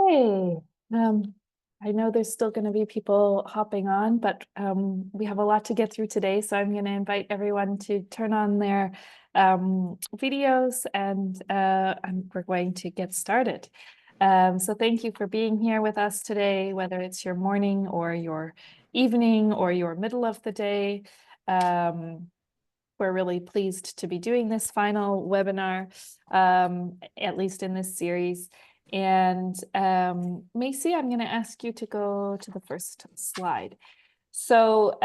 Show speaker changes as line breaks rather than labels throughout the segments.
Hey, I know there's still going to be people hopping on, but we have a lot to get through today. So I'm going to invite everyone to turn on their videos and we're going to get started. So thank you for being here with us today, whether it's your morning or your evening or your middle of the day. We're really pleased to be doing this final webinar, at least in this series. And Macy, I'm going to ask you to go to the first slide. So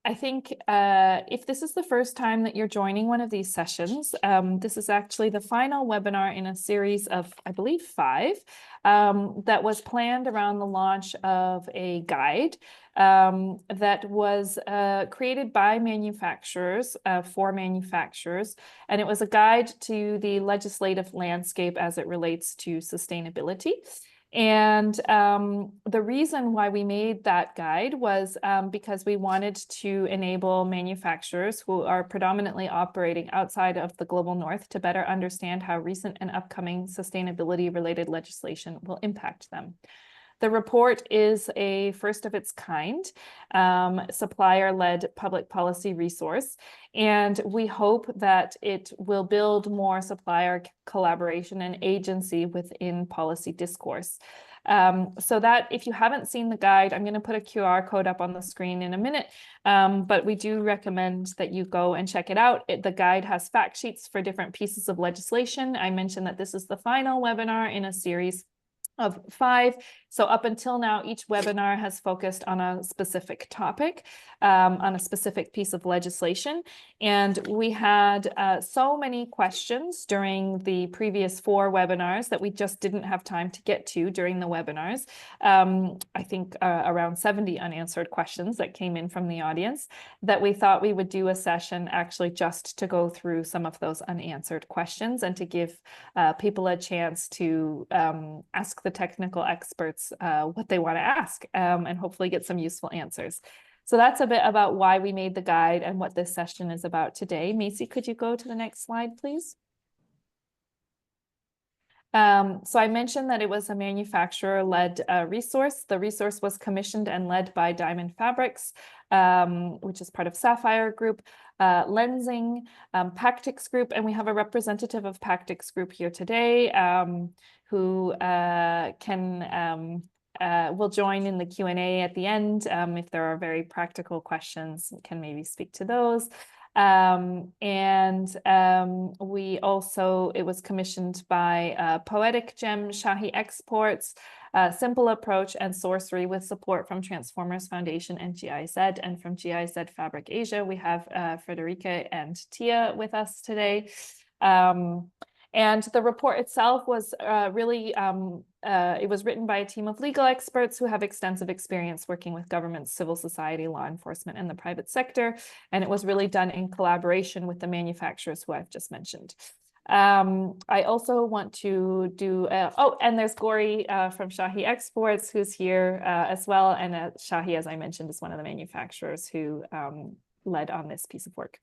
I think if this is the first time that you're joining one of these sessions, this is actually the final webinar in a series of, I believe, 5 that was planned around the launch of a guide that was created by manufacturers for manufacturers. And it was a guide to the legislative landscape as it relates to sustainability. And the reason why we made that guide was because we wanted to enable manufacturers who are predominantly operating outside of the global north to better understand how recent and upcoming sustainability-related legislation will impact them. The report is a first of its kind supplier-led public policy resource, and we hope that it will build more supplier collaboration and agency within policy discourse. So that if you haven't seen the guide, I'm going to put a QR code up on the screen in a minute, but we do recommend that you go and check it out. The guide has fact sheets for different pieces of legislation. I mentioned that this is the final webinar in a series of 5. So up until now, each webinar has focused on a specific topic, on a specific piece of legislation. And we had so many questions during the previous 4 webinars that we just didn't have time to get to during the webinars. I think around 70 unanswered questions that came in from the audience, that we thought we would do a session actually just to go through some of those unanswered questions and to give people a chance to ask the technical experts what they want to ask and hopefully get some useful answers. So that's a bit about why we made the guide and what this session is about today. Macy, could you go to the next slide, please? So I mentioned that it was a manufacturer-led resource. The resource was commissioned and led by Diamond Fabrics, which is part of Sapphire Group, Lensing, Pactix Group, and we have a representative of Pactix Group here today who will join in the Q&A at the end. If there are very practical questions, we can maybe speak to those. We also, it was commissioned by Poetic Gem, Shahi Exports, Simple Approach, and Sorcery with support from Transformers Foundation and GIZ. And from GIZ Fabric Asia, we have Frederica and Tia with us today. And the report itself was it was written by a team of legal experts who have extensive experience working with governments, civil society, law enforcement, and the private sector. And it was really done in collaboration with the manufacturers who I've just mentioned. I also want to do, and there's Gori from Shahi Exports, who's here as well. And Shahi, as I mentioned, is one of the manufacturers who led on this piece of work.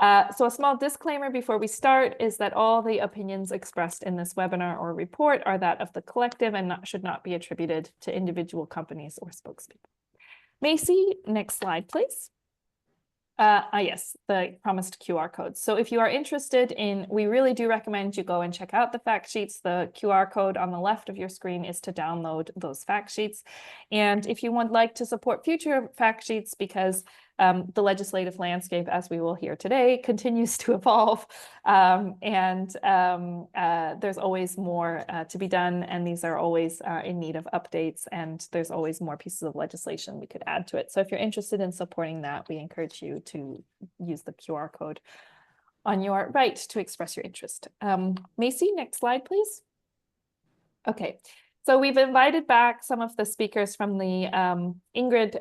So a small disclaimer before we start is that all the opinions expressed in this webinar or report are that of the collective and should not be attributed to individual companies or spokespeople. Macy, next slide, please. Yes, the promised QR codes. So if you are interested in, we really do recommend you go and check out the fact sheets. The QR code on the left of your screen is to download those fact sheets. And if you would like to support future fact sheets, because the legislative landscape, as we will hear today, continues to evolve. There's always more to be done, and these are always in need of updates, and there's always more pieces of legislation we could add to it. So if you're interested in supporting that, we encourage you to use the QR code on your right to express your interest. Macy, next slide, please. Okay. So we've invited back some of the speakers from the Ingrid,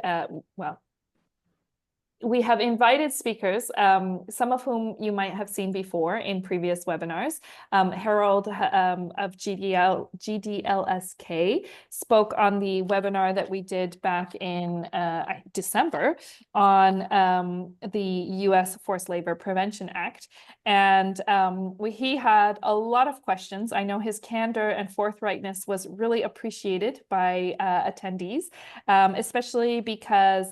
we have invited speakers, some of whom you might have seen before in previous webinars. Harold of GDLSK spoke on the webinar that we did back in December on the US Forced Labor Prevention Act. And he had a lot of questions. I know his candor and forthrightness was really appreciated by attendees, especially because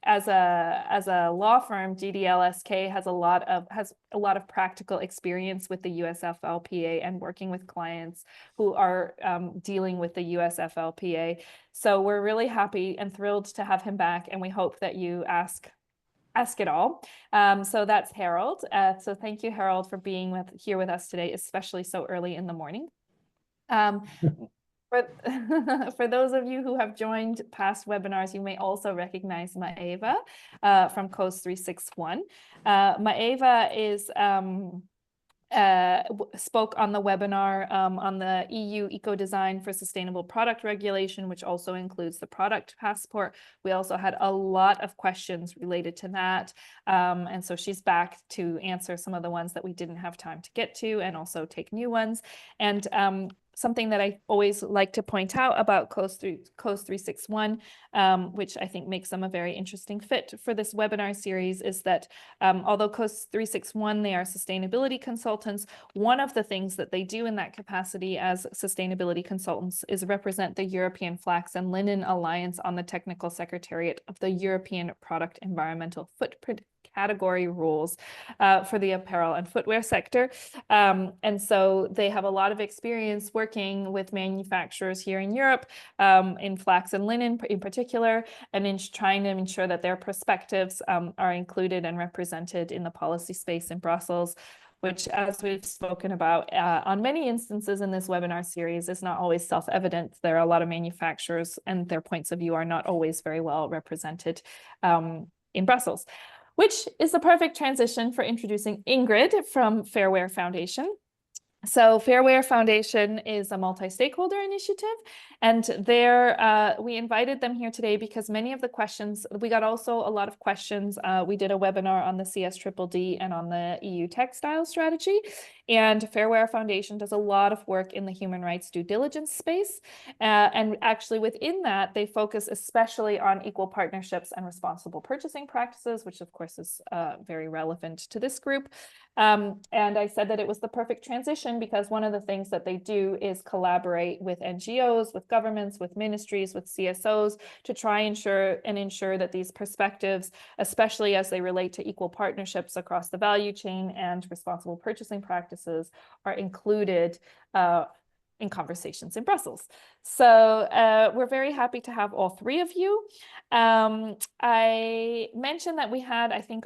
as a law firm, GDLSK has a lot of practical experience with the USFLPA and working with clients who are dealing with the USFLPA. So we're really happy and thrilled to have him back, and we hope that you ask it all. So that's Harold. So thank you, Harold, for being here with us today, especially so early in the morning. For those of you who have joined past webinars, you may also recognize Maeva from Cose 361. Maeva is spoke on the webinar on the EU Eco-Design for Sustainable Product Regulation, which also includes the product passport. We also had a lot of questions related to that. And so she's back to answer some of the ones that we didn't have time to get to, and also take new ones. And something that I always like to point out about Cose 361, which I think makes them a very interesting fit for this webinar series, is that although Cose 361, they are sustainability consultants, one of the things that they do in that capacity as sustainability consultants is represent the European Flax and Linen Alliance on the Technical Secretariat of the European Product Environmental Footprint category rules for the apparel and footwear sector. And so they have a lot of experience working with manufacturers here in Europe, in flax and linen in particular, and in trying to ensure that their perspectives are included and represented in the policy space in Brussels, which, as we've spoken about on many instances in this webinar series, is not always self-evident. There are a lot of manufacturers and their points of view are not always very well represented in Brussels, which is the perfect transition for introducing Ingrid from Fair Wear Foundation. So Fair Wear Foundation is a multi-stakeholder initiative, and we invited them here today because many of the questions, we got also a lot of questions. We did a webinar on the CSDDD and on the EU textile strategy, and Fair Wear Foundation does a lot of work in the human rights due diligence space. And actually within that, they focus especially on equal partnerships and responsible purchasing practices, which of course is very relevant to this group. And I said that it was the perfect transition because one of the things that they do is collaborate with NGOs, with governments, with ministries, with CSOs to try and ensure that these perspectives, especially as they relate to equal partnerships across the value chain and responsible purchasing practices, are included in conversations in Brussels. So we're very happy to have all three of you. I mentioned that we had, I think,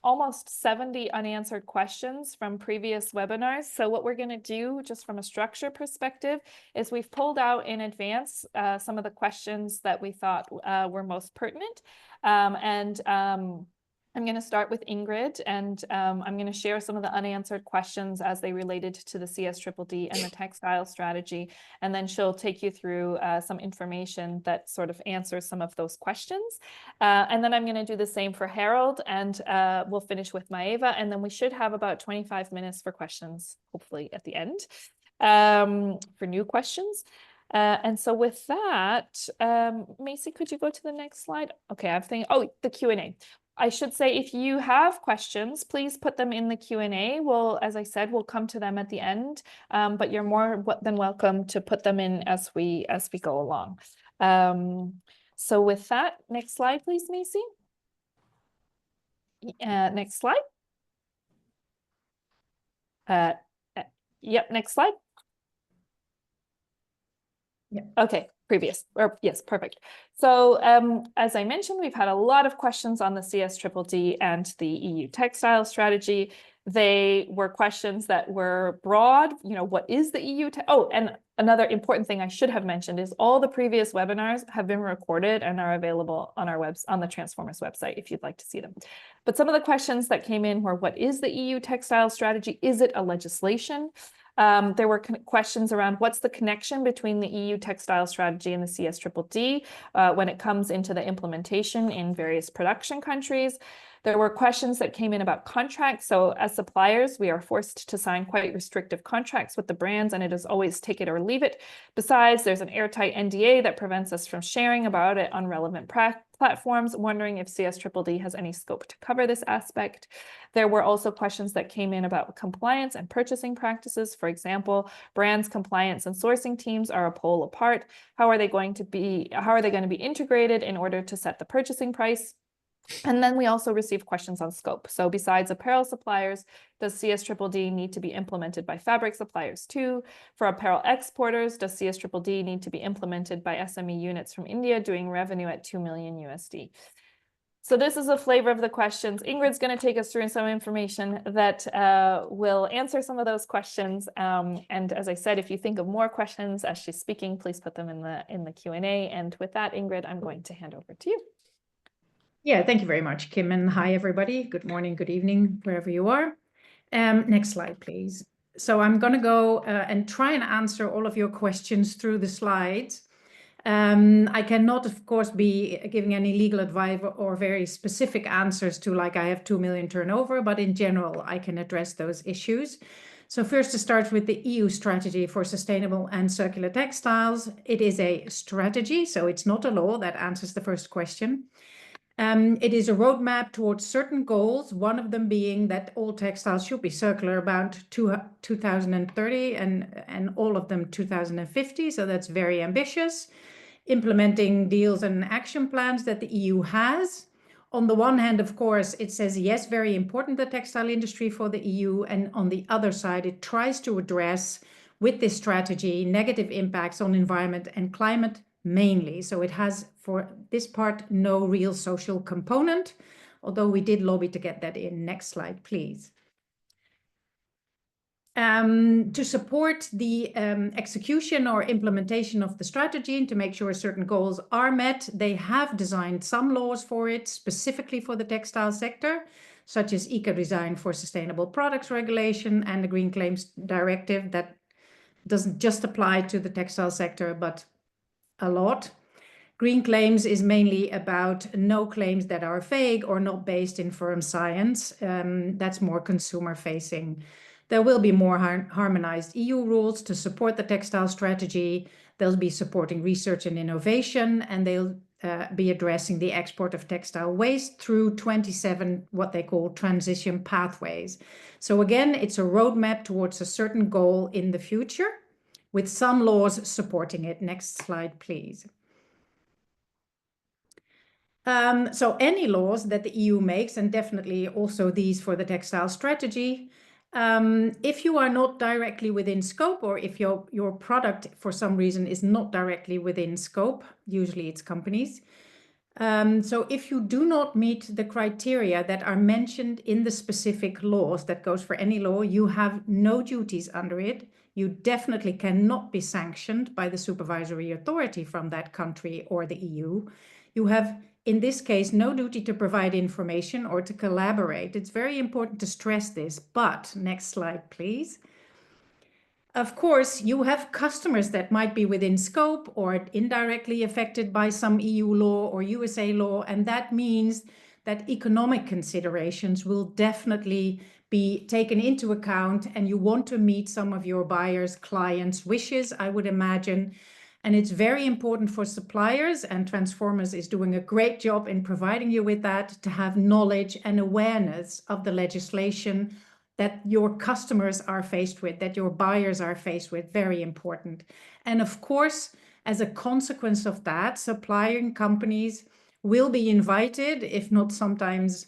almost 70 unanswered questions from previous webinars. So what we're going to do, just from a structure perspective, is we've pulled out in advance some of the questions that we thought were most pertinent. I'm going to start with Ingrid, and I'm going to share some of the unanswered questions as they related to the CSDDD and the textile strategy, and then she'll take you through some information that sort of answers some of those questions. And then I'm going to do the same for Harold, and we'll finish with Maeva, and then we should have about 25 minutes for questions, hopefully at the end, for new questions. And so with that, Macy, could you go to the next slide? Okay, I'm thinking, oh, the Q&A. I should say, if you have questions, please put them in the Q&A. Well, as I said, we'll come to them at the end, but you're more than welcome to put them in as we go along. So with that, next slide, please, Macy. Next slide. Yep, next slide. Yeah. Okay, yes, perfect. So as I mentioned, we've had a lot of questions on the CSDDD and the EU textile strategy. They were questions that were broad. You know, what is the EU? Oh, and another important thing I should have mentioned is all the previous webinars have been recorded and are available on our on the Transformers website if you'd like to see them. But some of the questions that came in were, what is the EU textile strategy? Is it a legislation? There were questions around what's the connection between the EU textile strategy and the CSDDD when it comes into the implementation in various production countries. There were questions that came in about contracts. So as suppliers, we are forced to sign quite restrictive contracts with the brands, and it is always take it or leave it. Besides, there's an airtight NDA that prevents us from sharing about it on relevant platforms, wondering if CSDDD has any scope to cover this aspect. There were also questions that came in about compliance and purchasing practices. For example, brands, compliance, and sourcing teams are a pole apart. How are they going to be integrated in order to set the purchasing price? And then we also received questions on scope. So besides apparel suppliers, does CSDDD need to be implemented by fabric suppliers too? For apparel exporters, does CSDDD need to be implemented by SME units from India doing revenue at 2 million USD? So this is a flavor of the questions. Ingrid's going to take us through some information that will answer some of those questions. And as I said, if you think of more questions as she's speaking, please put them in the Q&A. And with that, Ingrid, I'm going to hand over to you.
Yeah, thank you very much, Kim, and hi, everybody. Good morning, good evening, wherever you are. Next slide, please. So I'm going to go and try and answer all of your questions through the slides. I cannot, of course, be giving any legal advice or very specific answers to like I have 2 million turnover, but in general, I can address those issues. So first to start with the EU strategy for sustainable and circular textiles. It is a strategy, so it's not a law. That answers the first question. It is a roadmap towards certain goals, one of them being that all textiles should be circular about 2030 and all of them 2050. So that's very ambitious. Implementing deals and action plans that the EU has. On the one hand, of course, it says, yes, very important, the textile industry for the EU. And on the other side, it tries to address with this strategy negative impacts on environment and climate mainly. So it has, for this part, no real social component, although we did lobby to get that in. Next slide, please. To support the execution or implementation of the strategy and to make sure certain goals are met, they have designed some laws for it, specifically for the textile sector, such as Eco-Design for Sustainable Products Regulation and the Green Claims Directive that doesn't just apply to the textile sector, but a lot. Green claims is mainly about no claims that are vague or not based in firm science. That's more consumer facing. There will be more harmonized EU rules to support the textile strategy. They'll be supporting research and innovation, and they'll be addressing the export of textile waste through 27, what they call transition pathways. So again, it's a roadmap towards a certain goal in the future, with some laws supporting it. Next slide, please. So any laws that the EU makes, and definitely also these for the textile strategy, if you are not directly within scope, or if your product for some reason is not directly within scope, usually it's companies. So if you do not meet the criteria that are mentioned in the specific laws, that goes for any law, you have no duties under it. You definitely cannot be sanctioned by the supervisory authority from that country or the EU. You have, in this case, no duty to provide information or to collaborate. It's very important to stress this, but next slide, please. Of course, you have customers that might be within scope or indirectly affected by some EU law or USA law, and that means that economic considerations will definitely be taken into account, and you want to meet some of your buyers' clients' wishes, I would imagine. And it's very important for suppliers, and Transformers is doing a great job in providing you with that, to have knowledge and awareness of the legislation that your customers are faced with, that your buyers are faced with, very important. And of course, as a consequence of that, supplying companies will be invited, if not sometimes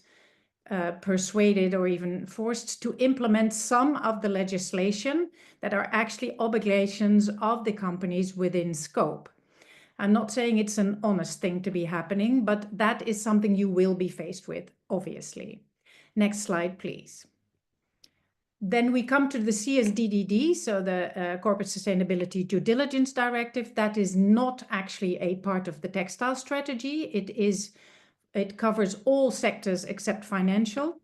persuaded or even forced, to implement some of the legislation that are actually obligations of the companies within scope. I'm not saying it's an honest thing to be happening, but that is something you will be faced with, obviously. Next slide, please. Then we come to the CSDDD, so the Corporate Sustainability Due Diligence Directive. That is not actually a part of the textile strategy. It covers all sectors except financial.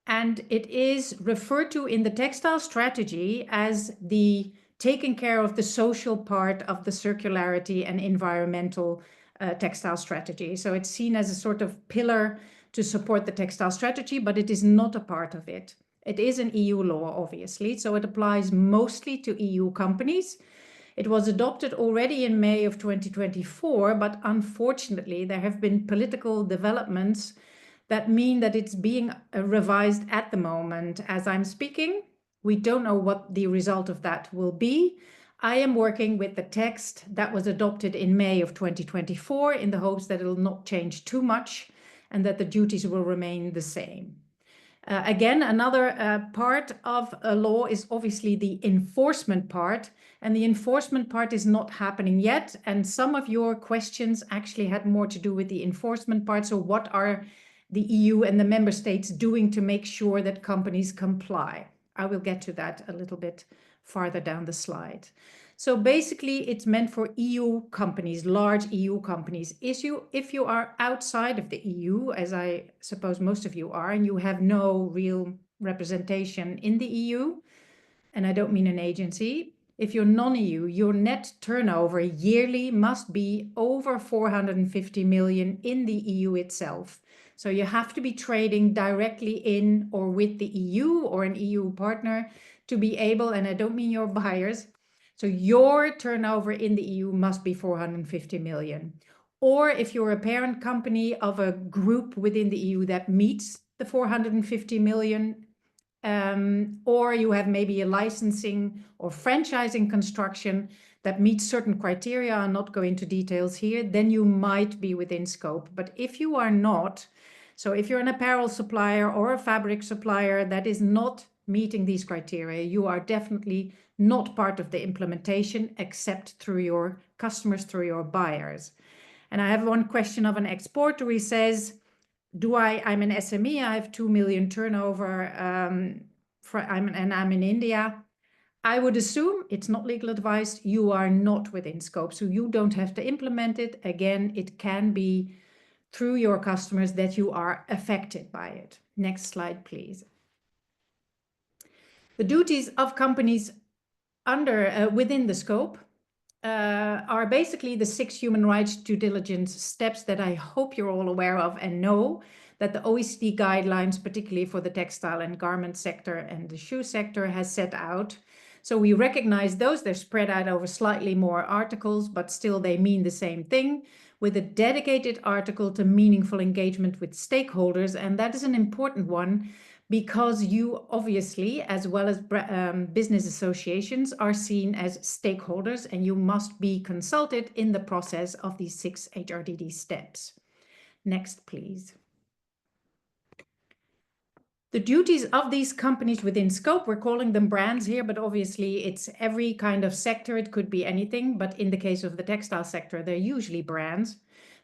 And it is referred to in the textile strategy as the taking care of the social part of the circularity and environmental textile strategy. So it's seen as a sort of pillar to support the textile strategy, but it is not a part of it. It is an EU law, obviously, so it applies mostly to EU companies. It was adopted already in May of 2024, but unfortunately there have been political developments that mean that it's being revised at the moment as I'm speaking. We don't know what the result of that will be. I am working with the text that was adopted in May of 2024 in the hopes that it will not change too much and that the duties will remain the same. Again, another part of a law is obviously the enforcement part, and the enforcement part is not happening yet. And some of your questions actually had more to do with the enforcement part. So what are the EU and the member states doing to make sure that companies comply? I will get to that a little bit farther down the slide. So basically, it's meant for EU companies, large EU companies. If you are outside of the EU, as I suppose most of you are, and you have no real representation in the EU, and I don't mean an agency, if you're non-EU, your net turnover yearly must be over 450 million in the EU itself. So you have to be trading directly in or with the EU or an EU partner to be able, and I don't mean your buyers, so your turnover in the EU must be 450 million. Or if you're a parent company of a group within the EU that meets the 450 million, or you have maybe a licensing or franchising construction that meets certain criteria, I'll not go into details here, then you might be within scope. But if you are not, so if you're an apparel supplier or a fabric supplier that is not meeting these criteria, you are definitely not part of the implementation except through your customers, through your buyers. And I have one question of an exporter who says, I'm an SME, I have 2 million turnover, and I'm in India. I would assume, it's not legal advice, you are not within scope, so you don't have to implement it. Again, it can be through your customers that you are affected by it. Next slide, please. The duties of companies within the scope are basically the 6 human rights due diligence steps that I hope you're all aware of and know that the OECD guidelines, particularly for the textile and garment sector and the shoe sector, has set out. So we recognize those. They're spread out over slightly more articles, but still they mean the same thing, with a dedicated article to meaningful engagement with stakeholders. And that is an important one, because you obviously, as well as business associations, are seen as stakeholders and you must be consulted in the process of these 6 HRDD steps. Next, please. The duties of these companies within scope, we're calling them brands here, but obviously it's every kind of sector. It could be anything, but in the case of the textile sector, they're usually brands.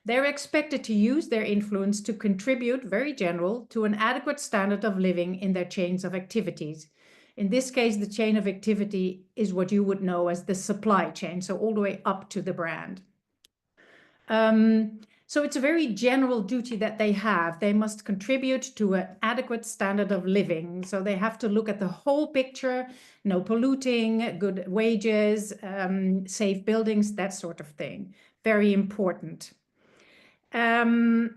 They're expected to use their influence to contribute, very general, to an adequate standard of living in their chains of activities. In this case, the chain of activity is what you would know as the supply chain, so all the way up to the brand. So it's a very general duty that they have. They must contribute to an adequate standard of living. So they have to look at the whole picture, no polluting, good wages, safe buildings, that sort of thing. Very important. And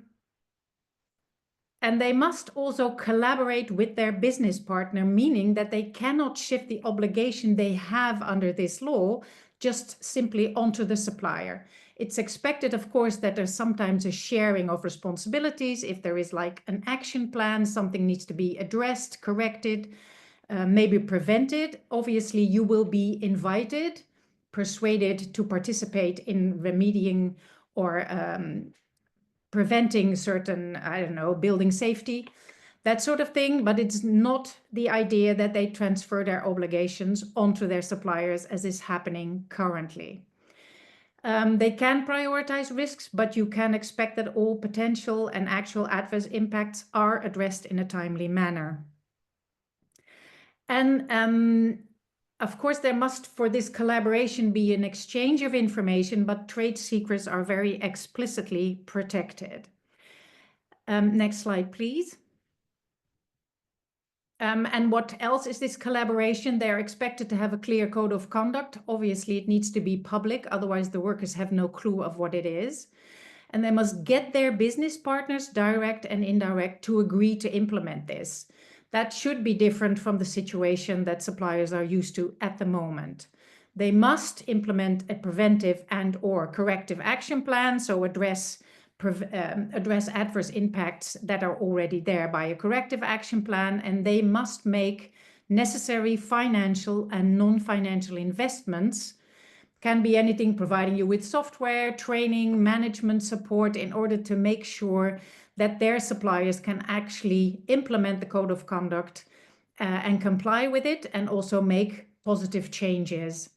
they must also collaborate with their business partner, meaning that they cannot shift the obligation they have under this law just simply onto the supplier. It's expected, of course, that there's sometimes a sharing of responsibilities. If there is like an action plan, something needs to be addressed, corrected, maybe prevented. Obviously, you will be invited, persuaded to participate in remedying or preventing certain, I don't know, building safety, that sort of thing. But it's not the idea that they transfer their obligations onto their suppliers as is happening currently. They can prioritize risks, but you can expect that all potential and actual adverse impacts are addressed in a timely manner. And of course, there must, for this collaboration, be an exchange of information, but trade secrets are very explicitly protected. Next slide, please. And what else is this collaboration? They're expected to have a clear code of conduct. Obviously, it needs to be public, otherwise the workers have no clue of what it is. And they must get their business partners, direct and indirect, to agree to implement this. That should be different from the situation that suppliers are used to at the moment. They must implement a preventive and/or corrective action plan, so address adverse impacts that are already there by a corrective action plan, and they must make necessary financial and non-financial investments. Can be anything, providing you with software, training, management support, in order to make sure that their suppliers can actually implement the code of conduct and comply with it, and also make positive changes.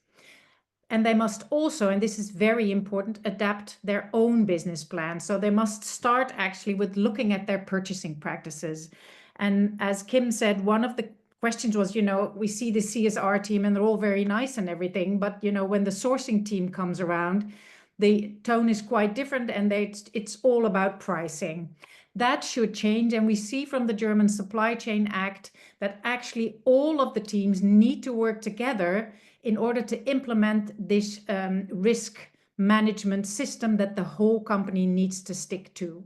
And they must also, and this is very important, adapt their own business plan. So they must start actually with looking at their purchasing practices. And as Kim said, one of the questions was, we see the CSR team and they're all very nice and everything, but when the sourcing team comes around, the tone is quite different, and it's all about pricing. That should change, and we see from the German Supply Chain Act that actually all of the teams need to work together in order to implement this risk management system that the whole company needs to stick to.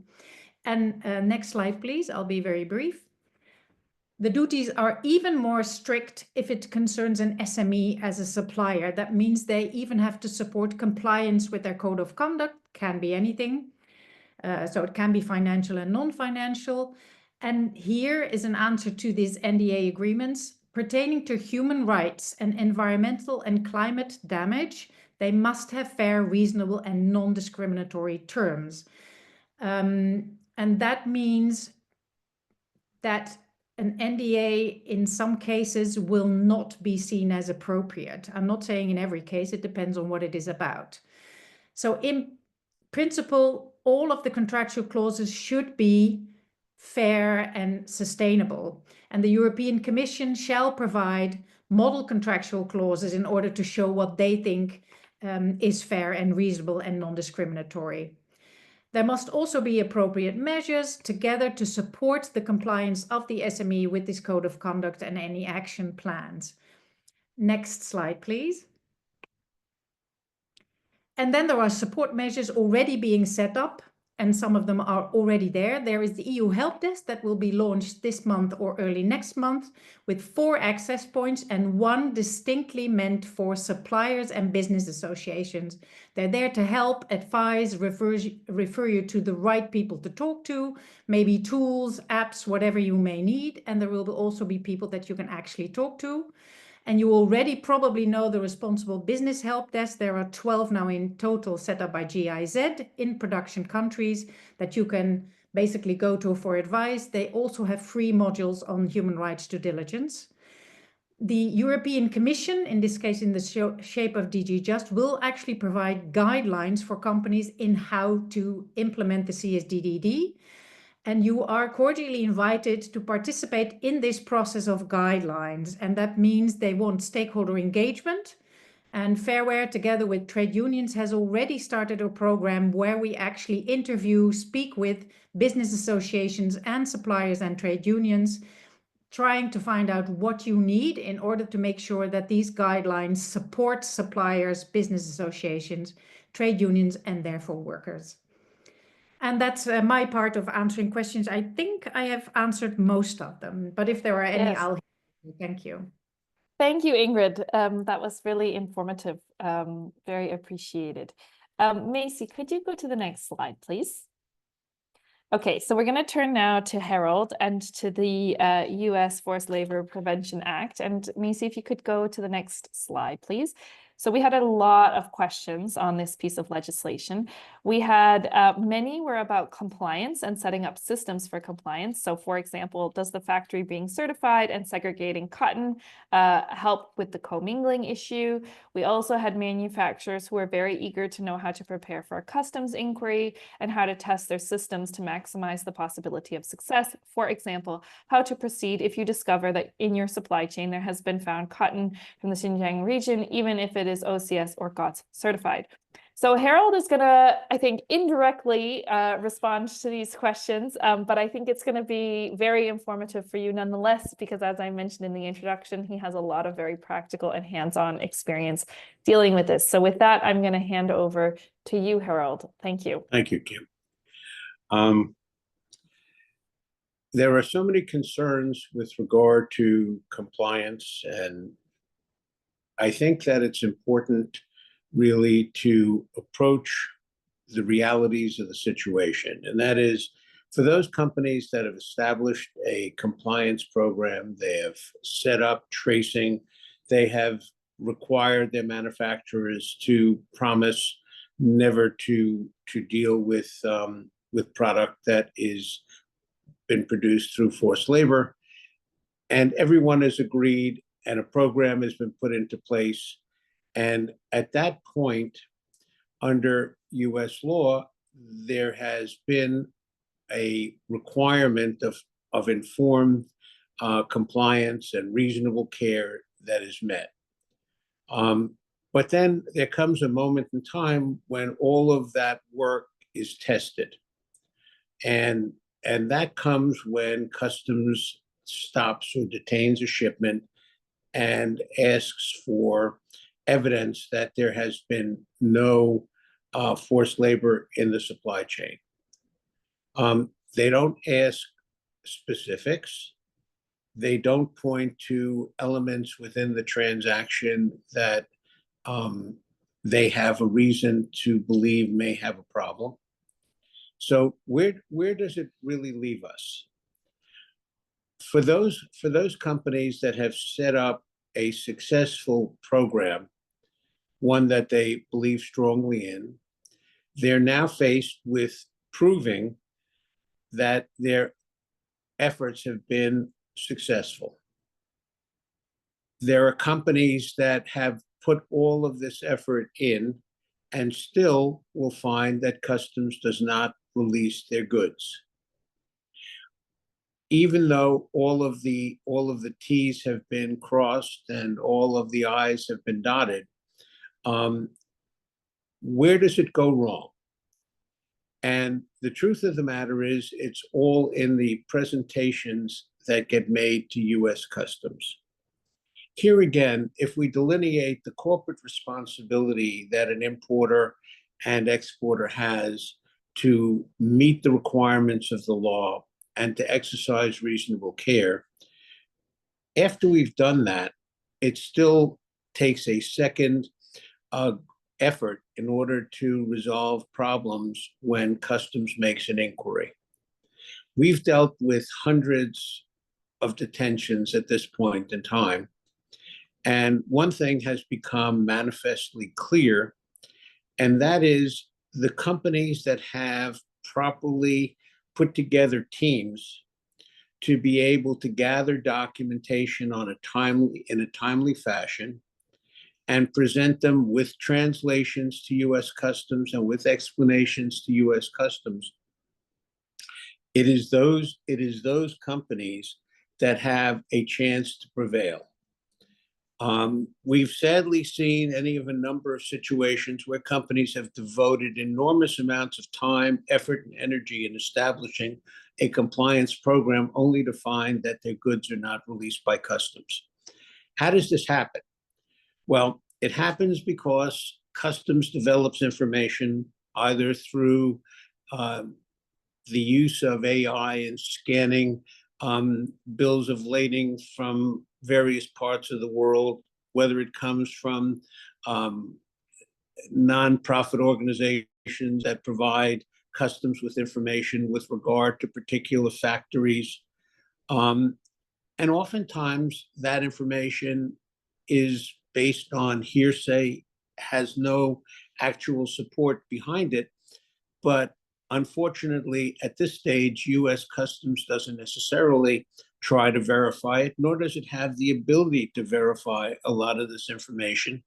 And next slide, please. I'll be very brief. The duties are even more strict if it concerns an SME as a supplier. That means they even have to support compliance with their code of conduct, can be anything. So it can be financial and non-financial. And here is an answer to these NDA agreements. Pertaining to human rights and environmental and climate damage, they must have fair, reasonable, and non-discriminatory terms. And that means that an NDA in some cases will not be seen as appropriate. I'm not saying in every case, it depends on what it is about. So in principle, all of the contractual clauses should be fair and sustainable. And the European Commission shall provide model contractual clauses in order to show what they think is fair and reasonable and non-discriminatory. There must also be appropriate measures together to support the compliance of the SME with this code of conduct and any action plans. Next slide, please. And then there are support measures already being set up, and some of them are already there. There is the EU help desk that will be launched this month or early next month, with 4 access points and 1 distinctly meant for suppliers and business associations. They're there to help, advise, refer you to the right people to talk to, maybe tools, apps, whatever you may need. And there will also be people that you can actually talk to. And you already probably know the responsible business help desk. There are 12 now in total set up by GIZ in production countries that you can basically go to for advice. They also have free modules on human rights due diligence. The European Commission, in this case in the shape of DG Just, will actually provide guidelines for companies in how to implement the CSDDD. And you are cordially invited to participate in this process of guidelines. And that means they want stakeholder engagement. And Fairware, together with trade unions, has already started a program where we actually interview, speak with business associations and suppliers and trade unions, trying to find out what you need in order to make sure that these guidelines support suppliers, business associations, trade unions, and therefore workers. And that's my part of answering questions. I think I have answered most of them, but if there are any,
Yes.
I'll thank you.
Thank you, Ingrid. That was really informative. Very appreciated. Macy, could you go to the next slide, please? Okay, so we're going to turn now to Harold and to the US Forced Labor Prevention Act. And Macy, if you could go to the next slide, please. So we had a lot of questions on this piece of legislation. We had many were about compliance and setting up systems for compliance. So for example, does the factory being certified and segregating cotton help with the commingling issue? We also had manufacturers who were very eager to know how to prepare for a customs inquiry and how to test their systems to maximize the possibility of success. For example, how to proceed if you discover that in your supply chain there has been found cotton from the Xinjiang region, even if it is OCS or GOTS certified. So Harold is going to, I think, indirectly respond to these questions, but I think it's going to be very informative for you nonetheless, because as I mentioned in the introduction, he has a lot of very practical and hands-on experience dealing with this. So with that, I'm going to hand over to you, Harold. Thank you.
Thank you, Kim. There are so many concerns with regard to compliance, and I think that it's important really to approach the realities of the situation. And that is, for those companies that have established a compliance program, they have set up tracing, they have required their manufacturers to promise never to deal with product that is been produced through forced labor, and everyone has agreed, and a program has been put into place. And at that point, under US law, there has been a requirement of informed compliance and reasonable care that is met. But then there comes a moment in time when all of that work is tested. And that comes when customs stops or detains a shipment and asks for evidence that there has been no forced labor in the supply chain. They don't ask specifics. They don't point to elements within the transaction that they have a reason to believe may have a problem. So where does it really leave us? For those companies that have set up a successful program, one that they believe strongly in, they're now faced with proving that their efforts have been successful. There are companies that have put all of this effort in and still will find that customs does not release their goods. Even though all of the T's have been crossed and all of the I's have been dotted, where does it go wrong? And the truth of the matter is, it's all in the presentations that get made to US Customs. Here again, if we delineate the corporate responsibility that an importer and exporter has to meet the requirements of the law and to exercise reasonable care, after we've done that, it still takes a second effort in order to resolve problems when customs makes an inquiry. We've dealt with hundreds of detentions at this point in time. And one thing has become manifestly clear, and that is the companies that have properly put together teams to be able to gather documentation in a timely fashion and present them with translations to US Customs and with explanations to US Customs. It is those companies that have a chance to prevail. We've sadly seen any of a number of situations where companies have devoted enormous amounts of time, effort, and energy in establishing a compliance program only to find that their goods are not released by customs. How does this happen? Well, it happens because customs develops information either through the use of AI and scanning bills of lading from various parts of the world, whether it comes from nonprofit organizations that provide customs with information with regard to particular factories. And oftentimes that information is based on hearsay, has no actual support behind it. But unfortunately, at this stage, US Customs doesn't necessarily try to verify it, nor does it have the ability to verify a lot of this information,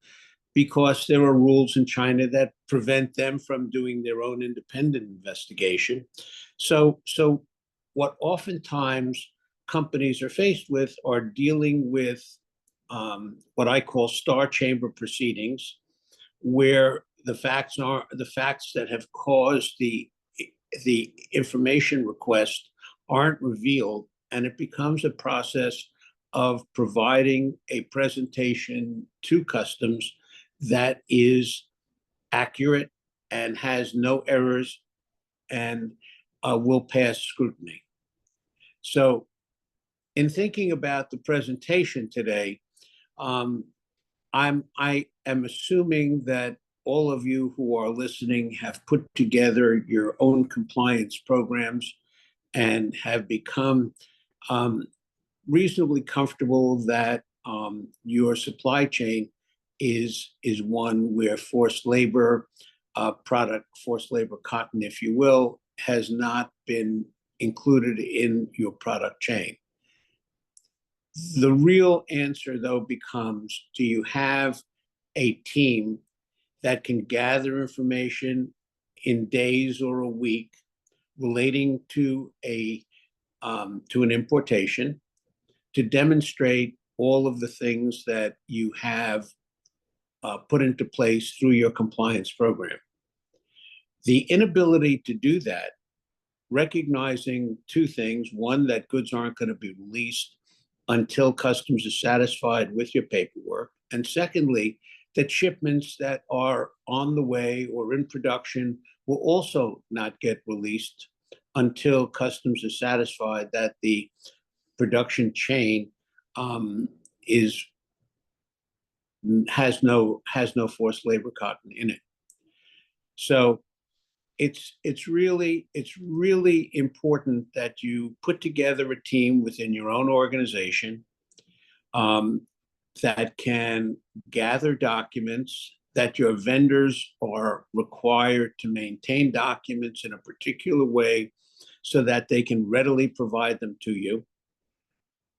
because there are rules in China that prevent them from doing their own independent investigation. So what oftentimes companies are faced with are dealing with what I call star chamber proceedings, where the facts that have caused the information request aren't revealed, and it becomes a process of providing a presentation to customs that is accurate and has no errors and will pass scrutiny. So in thinking about the presentation today, I am assuming that all of you who are listening have put together your own compliance programs and have become reasonably comfortable that your supply chain is one where forced labor forced labor cotton, if you will, has not been included in your product chain. The real answer, though, becomes, do you have a team that can gather information in days or a week relating to an importation to demonstrate all of the things that you have put into place through your compliance program? The inability to do that, recognizing two things: one, that goods aren't going to be released until customs is satisfied with your paperwork, and secondly, that shipments that are on the way or in production will also not get released until customs is satisfied that the production chain has no forced labor cotton in it. So it's really important that you put together a team within your own organization that can gather documents, that your vendors are required to maintain documents in a particular way so that they can readily provide them to you.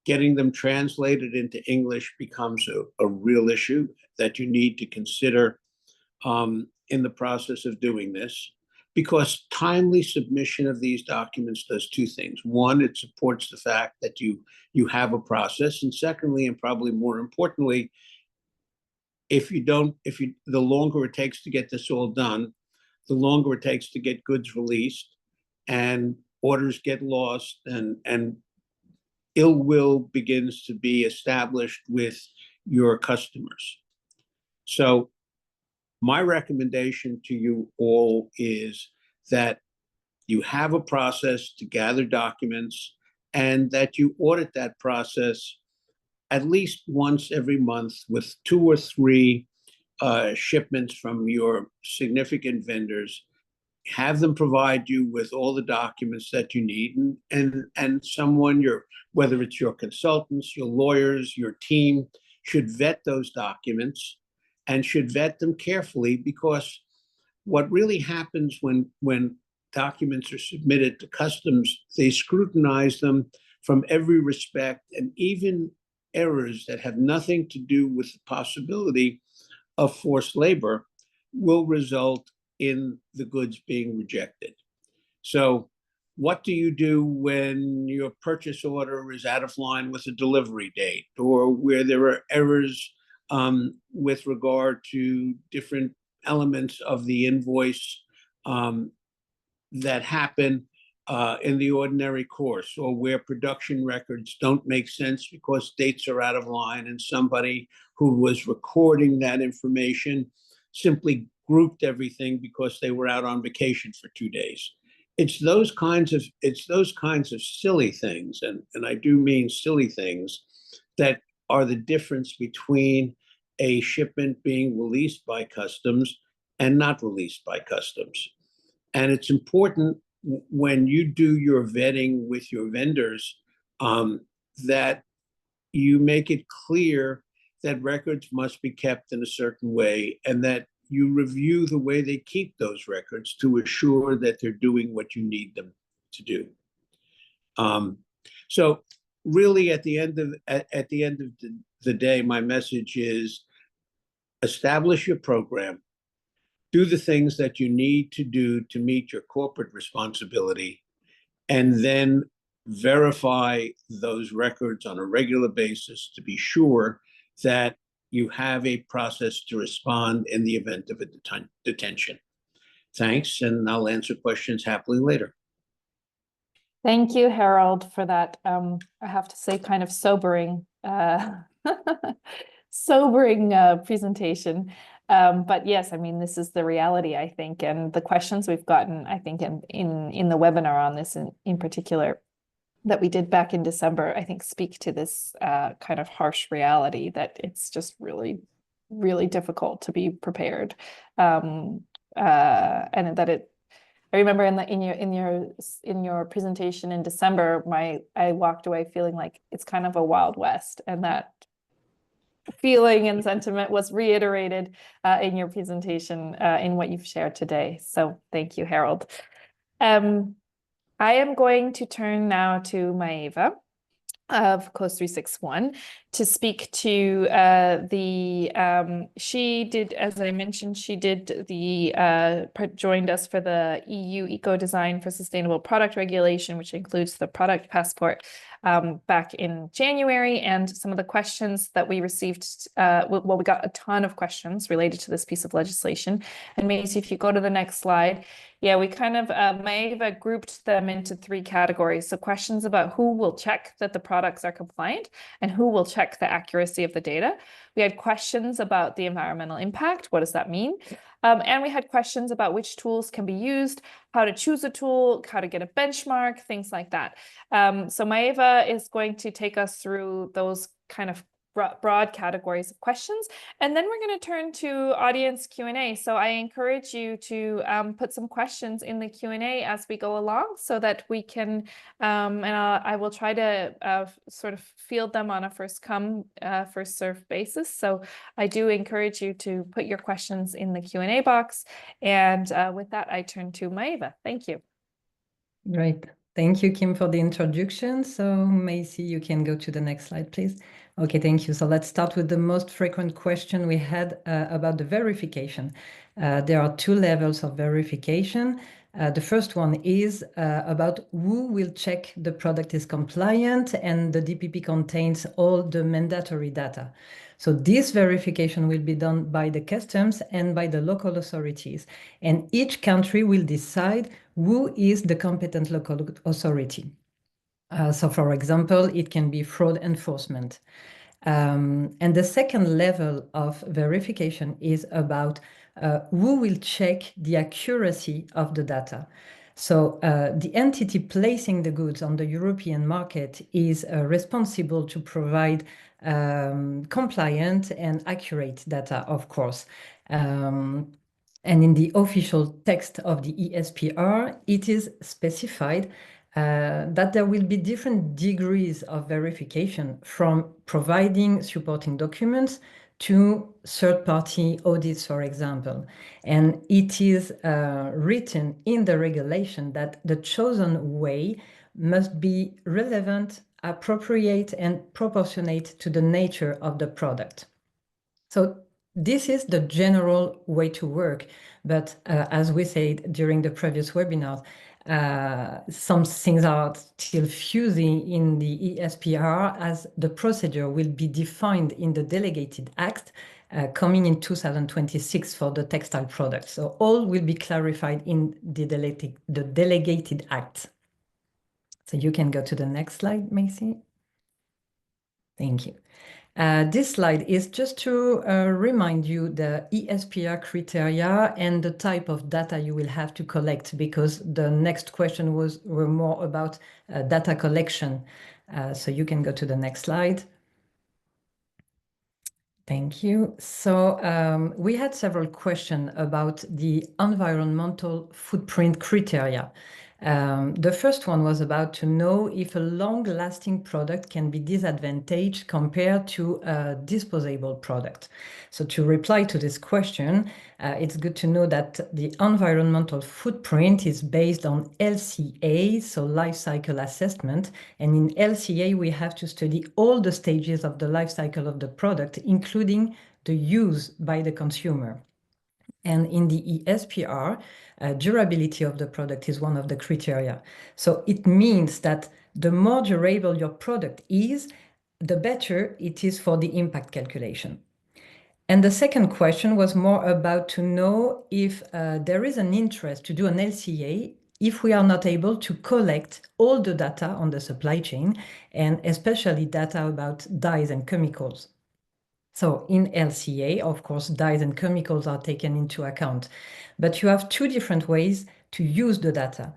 Getting them translated into English becomes a real issue that you need to consider in the process of doing this, because timely submission of these documents does two things. One, it supports the fact that you have a process, and secondly, and probably more importantly, the longer it takes to get this all done, the longer it takes to get goods released, and orders get lost, and ill will begins to be established with your customers. So my recommendation to you all is that you have a process to gather documents and that you audit that process at least once every month with 2 or 3 shipments from your significant vendors. Have them provide you with all the documents that you need, and someone, whether it's your consultants, your lawyers, your team, should vet those documents and should vet them carefully, because what really happens when documents are submitted to customs, they scrutinize them from every respect, and even errors that have nothing to do with the possibility of forced labor will result in the goods being rejected. So what do you do when your purchase order is out of line with a delivery date, or where there are errors with regard to different elements of the invoice that happen in the ordinary course, or where production records don't make sense because dates are out of line and somebody who was recording that information simply grouped everything because they were out on vacation for 2 days? It's those kinds of silly things, and I do mean silly things, that are the difference between a shipment being released by customs and not released by customs. And it's important when you do your vetting with your vendors that you make it clear that records must be kept in a certain way, and that you review the way they keep those records to assure that they're doing what you need them to do. So really, at the end of the day, my message is: establish your program, do the things that you need to do to meet your corporate responsibility, and then verify those records on a regular basis to be sure that you have a process to respond in the event of a detention. Thanks, and I'll answer questions happily later.
Thank you, Harold, for that. I have to say, kind of sobering, presentation. But yes, I mean, this is the reality, I think, and the questions we've gotten, I think, in the webinar on this in particular that we did back in December, I think speak to this kind of harsh reality that it's just really, really difficult to be prepared, and that I remember in your presentation in December, I walked away feeling like it's kind of a Wild West, and that feeling and sentiment was reiterated in your presentation in what you've shared today. So thank you, Harold. I am going to turn now to Maeva of Cose 361 to speak to she did, as I mentioned, she did joined us for the EU Eco Design for Sustainable Product Regulation, which includes the product passport, back in January, and some of the questions that we received, well, we got a ton of questions related to this piece of legislation. And Maisie, if you go to the next slide, yeah, we kind of, Maeva grouped them into 3 categories. So questions about who will check that the products are compliant and who will check the accuracy of the data. We had questions about the environmental impact. What does that mean? And we had questions about which tools can be used, how to choose a tool, how to get a benchmark, things like that. So Maeva is going to take us through those kind of broad categories of questions, and then we're going to turn to audience Q&A. So I encourage you to put some questions in the Q&A as we go along, so that we can, and I will try to sort of field them on a first come, first served basis. So I do encourage you to put your questions in the Q&A box. And with that, I turn to Maeva. Thank you.
Great. Thank you, Kim, for the introduction. So Maisie, you can go to the next slide, please. Okay, thank you. So let's start with the most frequent question we had about the verification. There are 2 levels of verification. The first one is about who will check the product is compliant and the DPP contains all the mandatory data. So this verification will be done by the customs and by the local authorities. And each country will decide who is the competent local authority. So for example, it can be fraud enforcement. And the second level of verification is about who will check the accuracy of the data. So the entity placing the goods on the European market is responsible to provide compliant and accurate data, of course. And in the official text of the ESPR, it is specified that there will be different degrees of verification, from providing supporting documents to third-party audits, for example. And it is written in the regulation that the chosen way must be relevant, appropriate, and proportionate to the nature of the product. So this is the general way to work. But as we said during the previous webinar, some things are still fuzzy in the ESPR, as the procedure will be defined in the delegated act coming in 2026 for the textile products. So all will be clarified in the delegated act. So you can go to the next slide, Maisie. Thank you. This slide is just to remind you the ESPR criteria and the type of data you will have to collect, because the next question were more about data collection. So you can go to the next slide. Thank you. So we had several questions about the environmental footprint criteria. The first one was about to know if a long-lasting product can be disadvantaged compared to a disposable product. So to reply to this question, it's good to know that the environmental footprint is based on LCA, so life cycle assessment. And in LCA, we have to study all the stages of the life cycle of the product, including the use by the consumer. And in the ESPR, durability of the product is one of the criteria. So it means that the more durable your product is, the better it is for the impact calculation. And the second question was more about to know if there is an interest to do an LCA if we are not able to collect all the data on the supply chain, and especially data about dyes and chemicals. So in LCA, of course, dyes and chemicals are taken into account, but you have two different ways to use the data.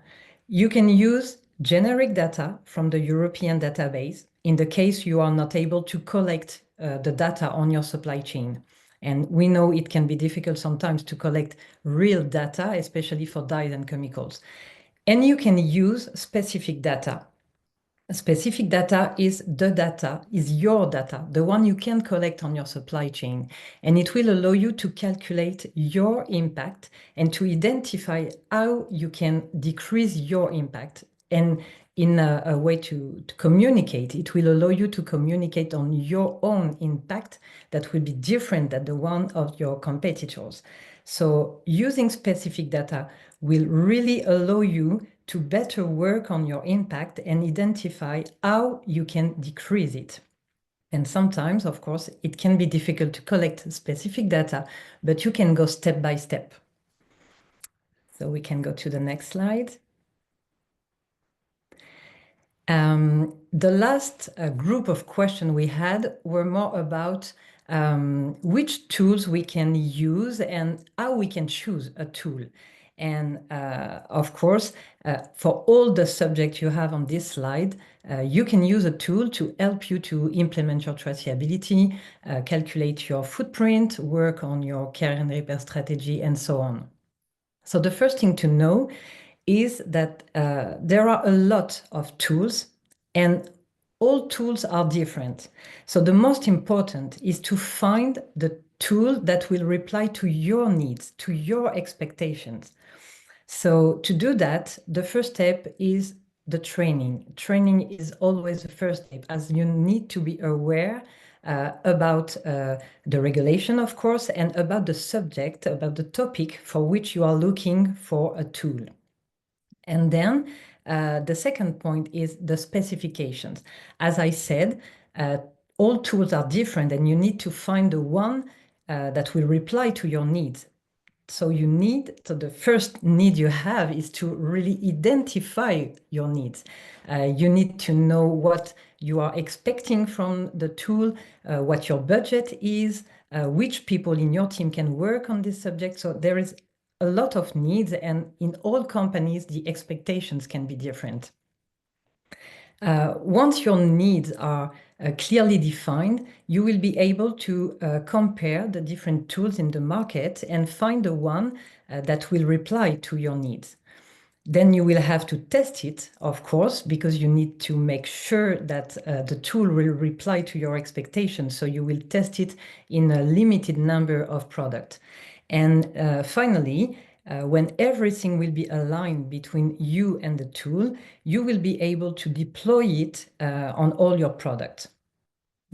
You can use generic data from the European database in the case you are not able to collect the data on your supply chain. And we know it can be difficult sometimes to collect real data, especially for dyes and chemicals. And you can use specific data. Specific data is your data, the one you can collect on your supply chain. And it will allow you to calculate your impact and to identify how you can decrease your impact. And in a way to communicate, it will allow you to communicate on your own impact that will be different than the one of your competitors. So using specific data will really allow you to better work on your impact and identify how you can decrease it. And sometimes, of course, it can be difficult to collect specific data, but you can go step by step. So we can go to the next slide. The last group of questions we had were more about which tools we can use and how we can choose a tool. And of course, for all the subjects you have on this slide, you can use a tool to help you to implement your traceability, calculate your footprint, work on your care and repair strategy, and so on. So the first thing to know is that there are a lot of tools and all tools are different. So the most important is to find the tool that will reply to your needs, to your expectations. So to do that, the first step is the training. Training is always the first step, as you need to be aware about the regulation, of course, and about the subject, about the topic for which you are looking for a tool. And then the second point is the specifications. As I said, all tools are different and you need to find the one that will reply to your needs. So the first need you have is to really identify your needs. You need to know what you are expecting from the tool, what your budget is, which people in your team can work on this subject. So there is a lot of needs, and in all companies, the expectations can be different. Once your needs are clearly defined, you will be able to compare the different tools in the market and find the one that will reply to your needs. Then you will have to test it, of course, because you need to make sure that the tool will reply to your expectations. So you will test it in a limited number of products. And finally, when everything will be aligned between you and the tool, you will be able to deploy it on all your products.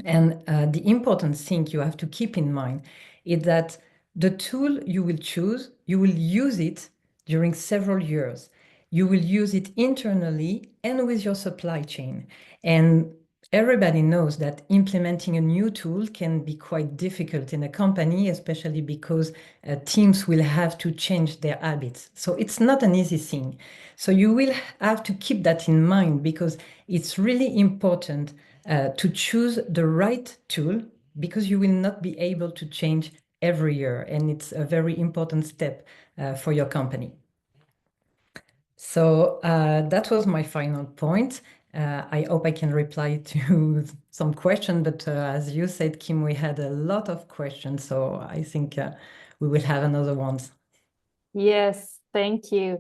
And the important thing you have to keep in mind is that the tool you will choose, you will use it during several years. You will use it internally and with your supply chain. And everybody knows that implementing a new tool can be quite difficult in a company, especially because teams will have to change their habits. So it's not an easy thing. So you will have to keep that in mind, because it's really important to choose the right tool, because you will not be able to change every year. And it's a very important step for your company. So that was my final point. I hope I can reply to some questions, but as you said, Kim, we had a lot of questions, so I think we will have another ones.
Yes, thank you.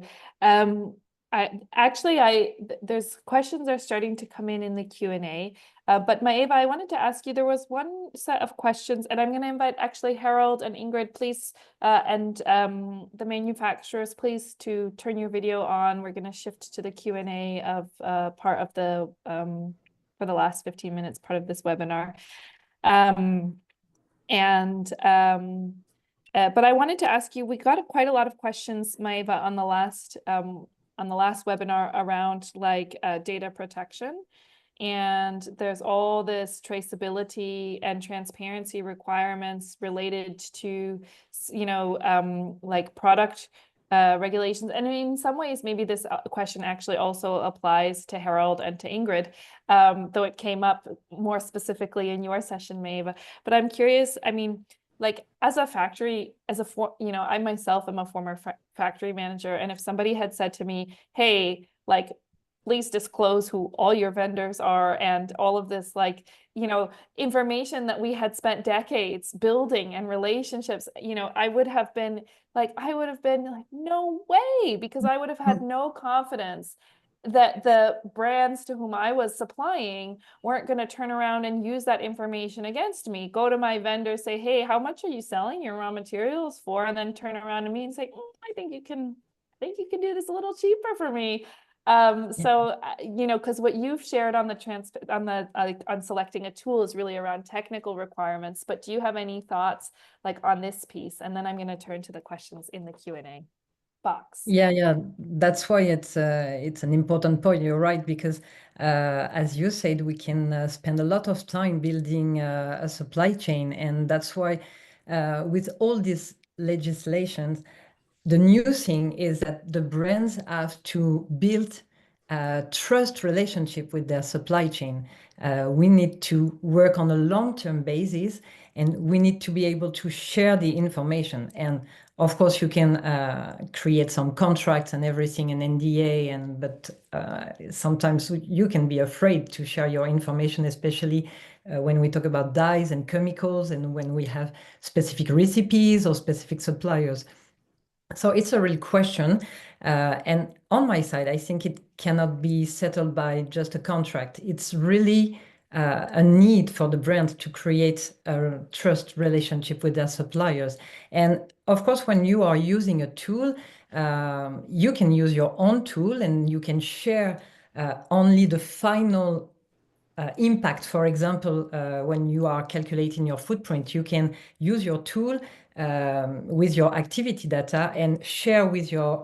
There's questions are starting to come in the Q&A, but Maeva, I wanted to ask you, there was one set of questions, and I'm going to invite actually Harold and Ingrid, please, and the manufacturers, please, to turn your video on. We're going to shift to the Q&A of part of the, for the last 15 minutes, part of this webinar. But I wanted to ask you, we got quite a lot of questions, Maeva, on the last webinar around data protection. and there's all this traceability and transparency requirements related to, you know, like product regulations. And in some ways, maybe this question actually also applies to Harold and to Ingrid, though it came up more specifically in your session, Maeva. But I'm curious, I mean, like as a factory, you know, I myself am a former factory manager. And if somebody had said to me, hey, like, please disclose who all your vendors are and all of this, like, you know, information that we had spent decades building and relationships, you know, I would have been like, no way, because I would have had no confidence that the brands to whom I was supplying weren't going to turn around and use that information against me. Go to my vendor, say, hey, how much are you selling your raw materials for? And then turn around to me and say, I think you can do this a little cheaper for me. So, you know, because what you've shared on on selecting a tool is really around technical requirements, but do you have any thoughts like on this piece? And then I'm going to turn to the questions in the Q&A box.
Yeah, that's why it's an important point. You're right, because as you said, we can spend a lot of time building a supply chain, and that's why with all these legislations, the new thing is that the brands have to build a trust relationship with their supply chain. We need to work on a long-term basis, and we need to be able to share the information. And of course, you can create some contracts and everything, an NDA, but sometimes you can be afraid to share your information, especially when we talk about dyes and chemicals, and when we have specific recipes or specific suppliers. So it's a real question. And on my side, I think it cannot be settled by just a contract. It's really a need for the brand to create a trust relationship with their suppliers. And of course, when you are using a tool, you can use your own tool and you can share only the final impact. For example, when you are calculating your footprint, you can use your tool with your activity data and share with your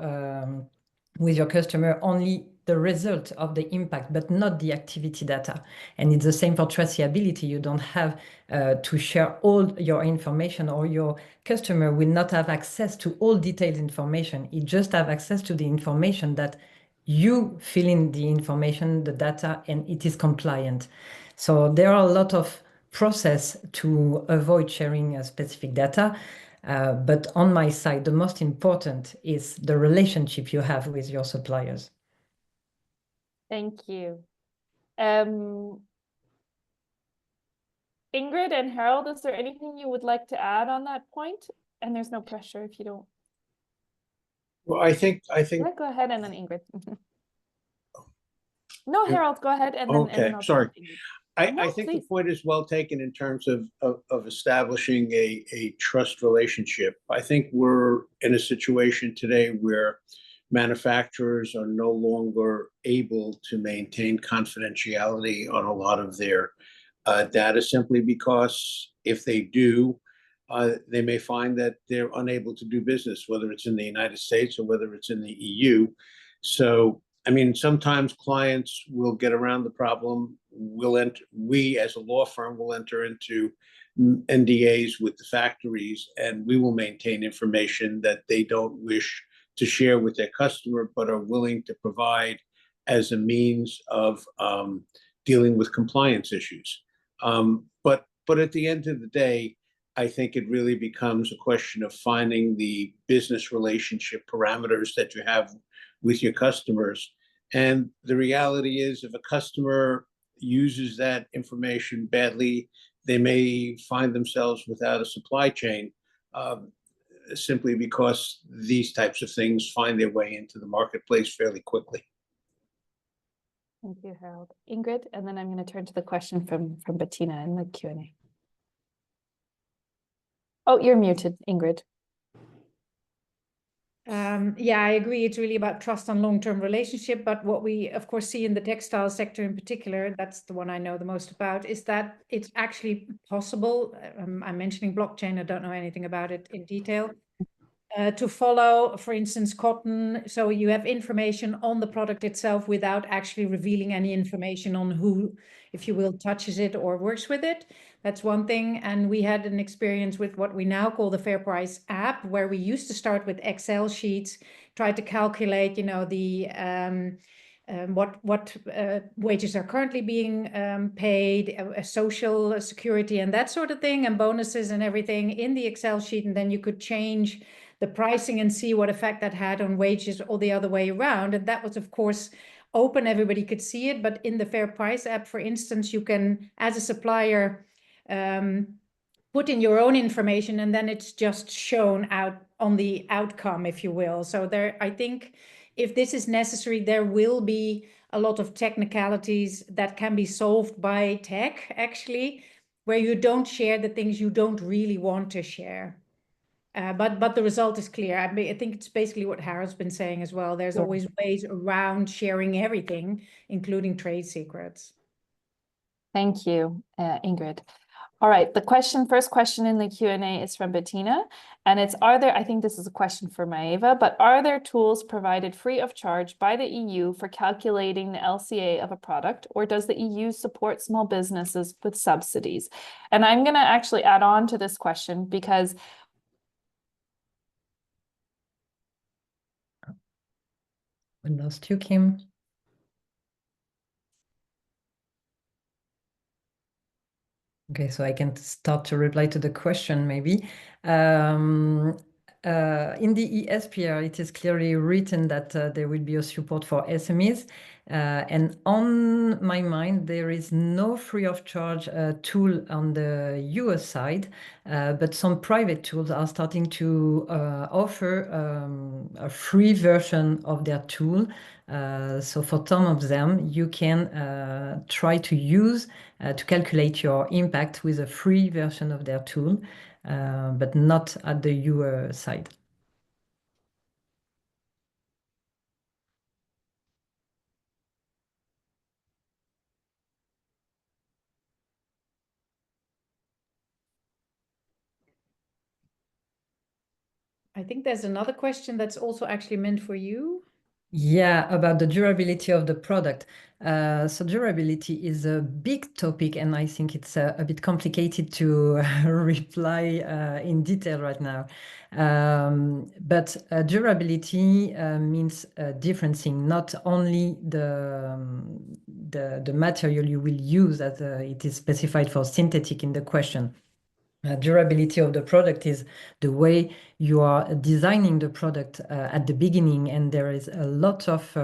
customer only the result of the impact, but not the activity data. And it's the same for traceability. You don't have to share all your information, or your customer will not have access to all detailed information. It just have access to the information that you fill in the information, the data, and it is compliant. So there are a lot of process to avoid sharing specific data. But on my side, the most important is the relationship you have with your suppliers.
Thank you. Ingrid and Harold, is there anything you would like to add on that point? And there's no pressure if you don't.
Well, I think
Yeah, go ahead, and then Ingrid. No, Harold, go ahead, and then
okay.
I'll
Sorry.
No,
I think
please.
the point is well taken in terms of establishing a trust relationship. I think we're in a situation today where manufacturers are no longer able to maintain confidentiality on a lot of their data, simply because if they do, they may find that they're unable to do business, whether it's in the United States or whether it's in the EU. So, I mean, sometimes clients will get around the problem. We as a law firm will enter into NDAs with the factories, and we will maintain information that they don't wish to share with their customer, but are willing to provide as a means of dealing with compliance issues. But at the end of the day, I think it really becomes a question of finding the business relationship parameters that you have with your customers. And the reality is, if a customer uses that information badly, they may find themselves without a supply chain, simply because these types of things find their way into the marketplace fairly quickly.
Thank you, Harold. Ingrid, and then I'm going to turn to the question from Bettina in the Q&A. Oh, you're muted, Ingrid.
Yeah, I agree. It's really about trust and long-term relationship. But what we, of course, see in the textile sector in particular, that's the one I know the most about, is that it's actually possible. I'm mentioning blockchain. I don't know anything about it in detail. to follow, for instance, cotton. So you have information on the product itself without actually revealing any information on who, if you will, touches it or works with it. That's one thing. And we had an experience with what we now call the Fair Price app, where we used to start with Excel sheets, try to calculate, the what wages are currently being paid, social security and that sort of thing, and bonuses and everything in the Excel sheet. And then you could change the pricing and see what effect that had on wages or the other way around. And that was, of course, open, everybody could see it. But in the Fair Price app, for instance, you can, as a supplier, put in your own information, and then it's just shown out on the outcome, if you will. So there, I think if this is necessary, there will be a lot of technicalities that can be solved by tech, actually, where you don't share the things you don't really want to share. But the result is clear. I mean, I think it's basically what Harold's been saying as well. There's always ways around sharing everything, including trade secrets.
Thank you, Ingrid. All right, first question in the Q&A is from Bettina, and it's, I think this is a question for Maeva, but are there tools provided free of charge by the EU for calculating the LCA of a product, or does the EU support small businesses with subsidies? And I'm going to actually add on to this question because
We lost you, Kim. Okay, so I can start to reply to the question, maybe. In the ESPR, it is clearly written that there will be a support for SMEs. And on my mind, there is no free of charge tool on the US side, but some private tools are starting to offer a free version of their tool. So for some of them, you can try to use to calculate your impact with a free version of their tool, but not at the EU side.
I think there's another question that's also actually meant for you.
Yeah, about the durability of the product. So durability is a big topic, and I think it's a bit complicated to reply in detail right now. But durability means a different thing, not only the material you will use, as it is specified for synthetic in the question. Durability of the product is the way you are designing the product at the beginning, and there is a lot of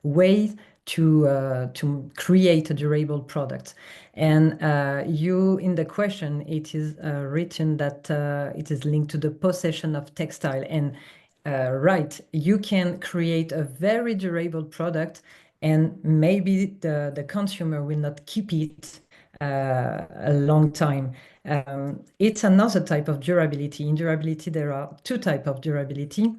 ways to create a durable product. And you, in the question, it is written that it is linked to the possession of textile. And right, you can create a very durable product, and maybe the consumer will not keep it a long time. It's another type of durability. In durability, there are two types of durability: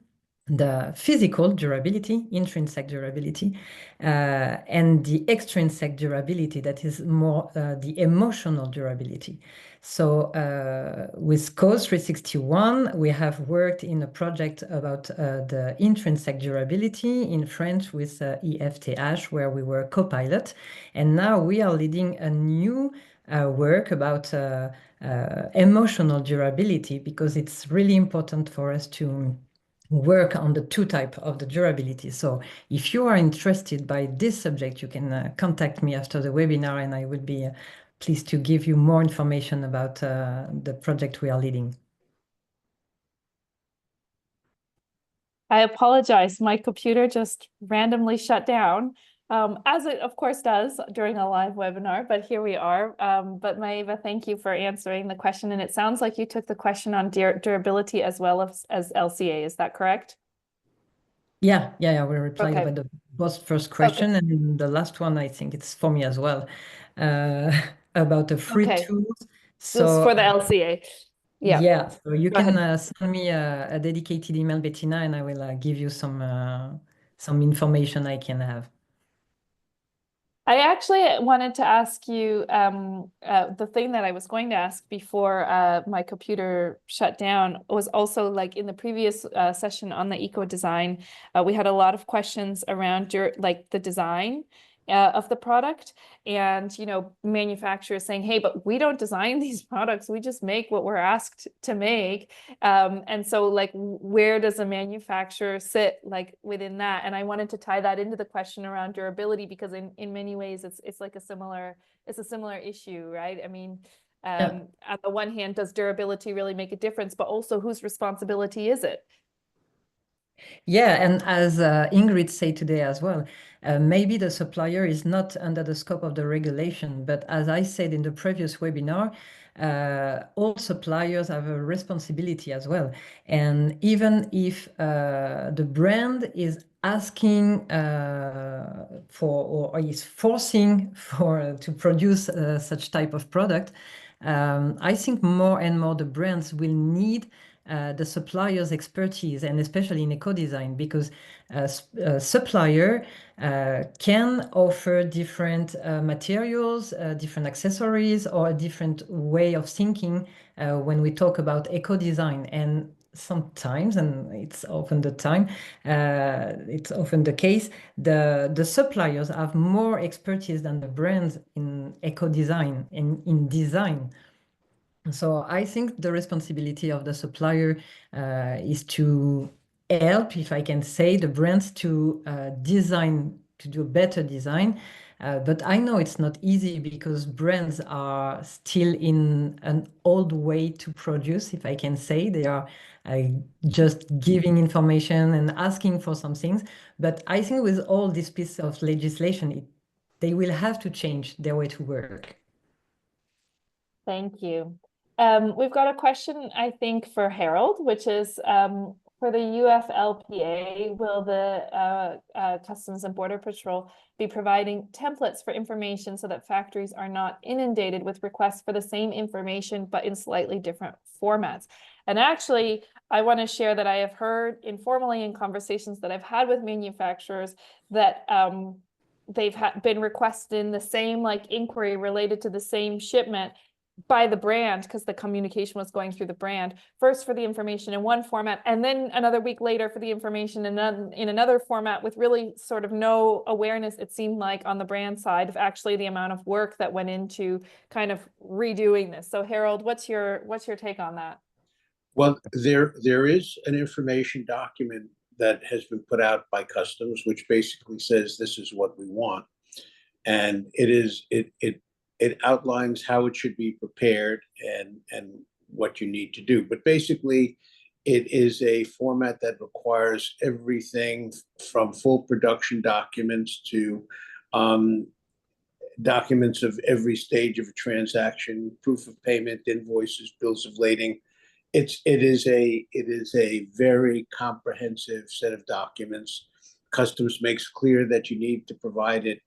the physical durability, intrinsic durability, and the extrinsic durability, that is more the emotional durability. So with Cose 361, we have worked in a project about the intrinsic durability in French with EFTH, where we were co-pilot. And now we are leading a new work about emotional durability, because it's really important for us to work on the two types of the durability. So if you are interested by this subject, you can contact me after the webinar, and I would be pleased to give you more information about the project we are leading.
I apologize. My computer just randomly shut down, as it of course does during a live webinar, but here we are. But Maeva, thank you for answering the question. And it sounds like you took the question on durability as well as LCA. Is that correct?
Yeah. We replied about the both first question, and the last one, I think it's for me as well, about the free tools.
So for the LCA.
Yeah, so you can send me a dedicated email, Bettina, and I will give you some information I can have.
I actually wanted to ask you the thing that I was going to ask before my computer shut down was also like in the previous session on the eco design, we had a lot of questions around like the design of the product, and manufacturers saying, hey, but we don't design these products, we just make what we're asked to make. And so like where does a manufacturer sit like within that? And I wanted to tie that into the question around durability, because in many ways it's like a similar issue, right? I mean, on the one hand, does durability really make a difference, but also whose responsibility is it?
Yeah, and as Ingrid said today as well, maybe the supplier is not under the scope of the regulation, but as I said in the previous webinar, all suppliers have a responsibility as well. And even if the brand is asking for or is forcing to produce such type of product, I think more and more the brands will need the supplier's expertise, and especially in eco-design, because supplier can offer different materials, different accessories, or a different way of thinking when we talk about eco-design. And sometimes, and it's often the case, the suppliers have more expertise than the brands in eco-design and in design. So I think the responsibility of the supplier is to help, if I can say, the brands to design, to do better design. But I know it's not easy because brands are still in an old way to produce, if I can say. They are just giving information and asking for some things. But I think with all this piece of legislation, they will have to change their way to work.
Thank you. We've got a question, I think, for Harold, which is for the UFLPA, will the Customs and Border Patrol be providing templates for information so that factories are not inundated with requests for the same information, but in slightly different formats? And actually, I want to share that I have heard informally in conversations that I've had with manufacturers that they've been requested in the same like inquiry related to the same shipment by the brand, because the communication was going through the brand, first for the information in one format, and then another week later for the information in another format, with really sort of no awareness, it seemed like, on the brand side of actually the amount of work that went into kind of redoing this. So Harold, what's your take on that?
Well, there is an information document that has been put out by Customs, which basically says this is what we want, and it outlines how it should be prepared and what you need to do. But basically, it is a format that requires everything from full production documents to documents of every stage of a transaction, proof of payment, invoices, bills of lading. It is a very comprehensive set of documents. Customs makes clear that you need to provide it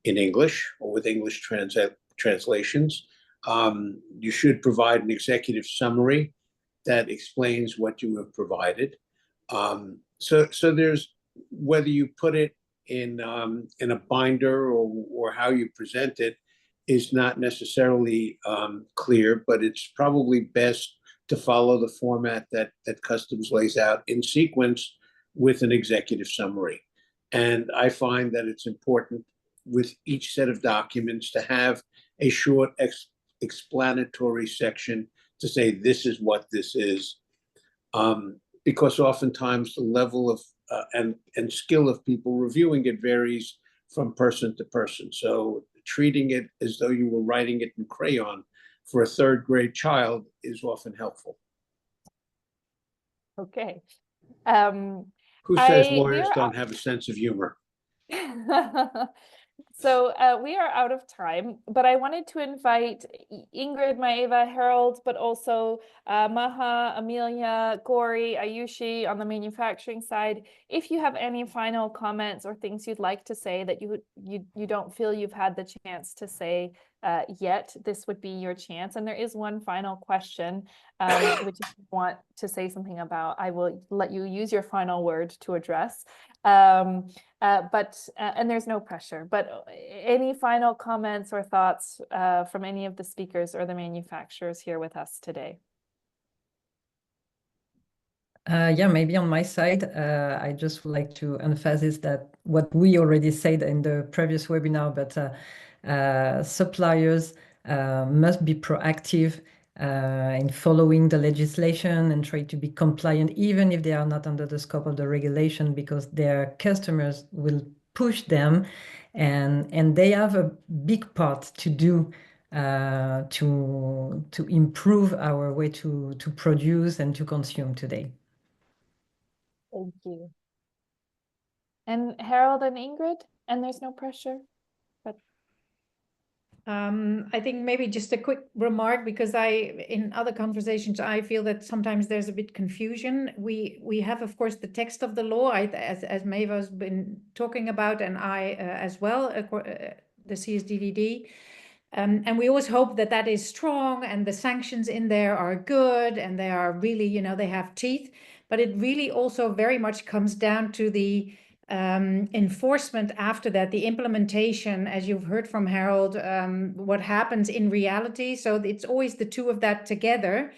in English or with English translations. You should provide an executive summary that explains what you have provided. So there's, whether you put it in a binder or how you present it is not necessarily clear, but it's probably best to follow the format that Customs lays out in sequence with an executive summary. And I find that it's important with each set of documents to have a short explanatory section to say this is what this is, because oftentimes the level of and skill of people reviewing it varies from person to person. So treating it as though you were writing it in crayon for a third grade child is often helpful.
Okay.
Who says lawyers don't have a sense of humor?
So we are out of time, but I wanted to invite Ingrid, Maeva, Harold, but also Maha, Amelia, Gori, Ayushi on the manufacturing side. If you have any final comments or things you'd like to say that you don't feel you've had the chance to say yet, this would be your chance. And there is one final question, which if you want to say something about, I will let you use your final word to address. And there's no pressure, but any final comments or thoughts from any of the speakers or the manufacturers here with us today?
Yeah, maybe on my side, I just would like to emphasize that what we already said in the previous webinar, but suppliers must be proactive in following the legislation and try to be compliant, even if they are not under the scope of the regulation, because their customers will push them, and they have a big part to do to improve our way to produce and to consume today.
Thank you. And Harold and Ingrid, and there's no pressure, but
I think maybe just a quick remark, because in other conversations, I feel that sometimes there's a bit confusion. We have, of course, the text of the law, as Maeva has been talking about, and I as well, the CSDDD. And we always hope that that is strong and the sanctions in there are good and they are really, they have teeth. But it really also very much comes down to the enforcement after that, the implementation, as you've heard from Harold, what happens in reality. So it's always the two of that together.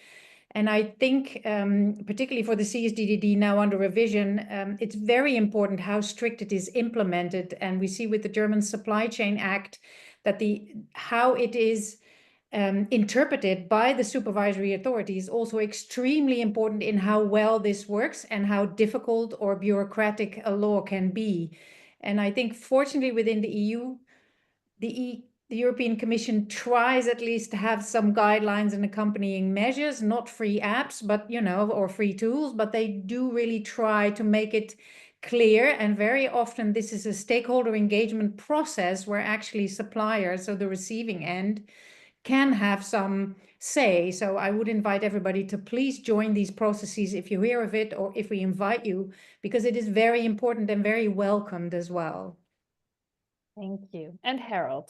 And I think, particularly for the CSDDD now under revision, it's very important how strict it is implemented. And we see with the German Supply Chain Act that how it is interpreted by the supervisory authorities also extremely important in how well this works and how difficult or bureaucratic a law can be. And I think, fortunately, within the EU, the European Commission tries at least to have some guidelines and accompanying measures, not free apps, but, or free tools, but they do really try to make it clear. And very often this is a stakeholder engagement process where actually suppliers, so the receiving end, can have some say. So I would invite everybody to please join these processes if you hear of it, or if we invite you, because it is very important and very welcomed as well.
thank you. And Harold.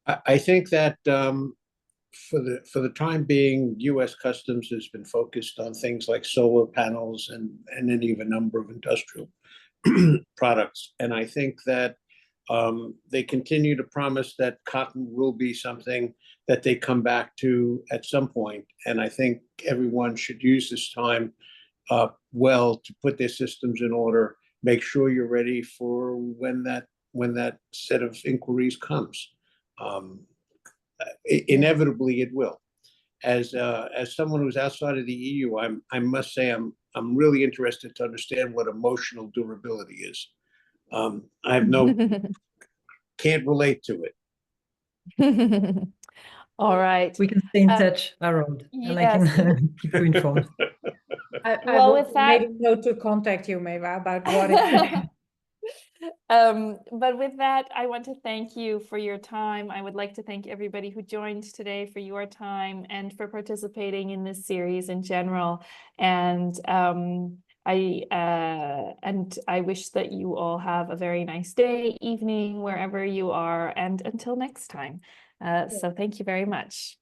I think that for the time being, U.S. Customs has been focused on things like solar panels and any of a number of industrial products. And I think that they continue to promise that cotton will be something that they come back to at some point. And I think everyone should use this time well to put their systems in order, make sure you're ready for when that set of inquiries comes. Inevitably, it will. As someone who's outside of the EU, I must say I'm really interested to understand what emotional durability is. I have can't relate to it.
All right.
We can stay in touch, Harold, and I
yes.
can keep you informed.
I
Well,
will
with that,
maybe know to contact you, Maeva, about what it
but with that, I want to thank you for your time. I would like to thank everybody who joined today for your time and for participating in this series in general. And I wish that you all have a very nice day, evening, wherever you are, and until next time. So thank you very much.